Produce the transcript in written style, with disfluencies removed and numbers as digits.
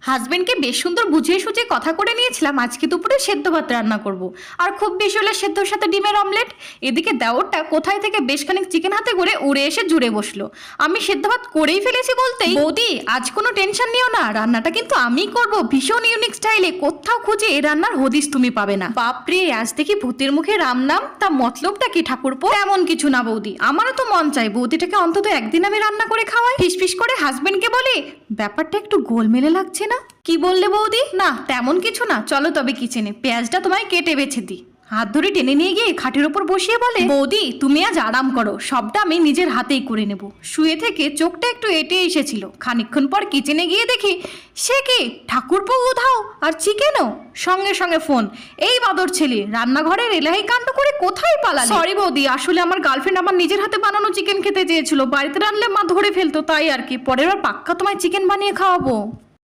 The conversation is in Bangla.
হাজবেন্ডকে বেশ সুন্দর বুঝিয়ে সুঝিয়ে কথা করে নিয়েছিলাম আজকে দুপুরে সেদ্ধ ভাত রান্না করব। আর খুব বেশি হলে সেদ্ধর সাথে ডিমের অমলেট। এদিকে দেওরটা কোথায় থেকে বেশ খানিক চিকেন হাতে করে উড়ে এসে জুড়ে বসলো। আমি সেদ্ধ ভাত করেই ফেলেছি বলতেই, বৌদি আজ কোনো টেনশন নিও না, রান্নাটা কিন্তু আমিই করব ভীষণ ইউনিক স্টাইলে, কোথাও খুঁজে এই রান্নার হদিস তুমি পাবে না। বাপরে, আজ দেখি ভূতের মুখে রাম নাম, তা মতলবটা কি ঠাকুরপো? এমন কিছু না বৌদি, আমারও তো মন চাই বৌদিটাকে অন্তত একদিন আমি রান্না করে খাওয়াই। ফিসফিস করে হাজবেন্ডকে বলে, ব্যাপারটা একটু গোলমেলে লাগছে না? কি বললে বৌদি? না তেমন কিছু না, চলো তবে কিচেনে, পেঁয়াজটা তোমায় কেটে বেছে দিই। হাত ধরে টেনে নিয়ে গিয়ে খাটের ওপর বসিয়ে বলে, বৌদি তুমি আজ আরাম করো, সবটা আমি নিজের হাতেই করে নেব। শুয়ে থেকে চোখটা একটু এঁটে এসেছিল, খানিকক্ষণ পর কিচেনে গিয়ে দেখি সে কি ঠাকুরপো উধাও, আর চিকেনও। সঙ্গে সঙ্গে ফোন, এই বাদর ছেলে রান্নাঘরের এলাহি কাণ্ড করে কোথায় পালালে? সরি বৌদি, আসলে আমার গার্লফ্রেন্ড আমার নিজের হাতে বানানো চিকেন খেতে চেয়েছিল, বাড়িতে রানলে মা ধরে ফেলতো, তাই আর কি। পরের বার পাক্কা তোমায় চিকেন বানিয়ে খাওয়াবো।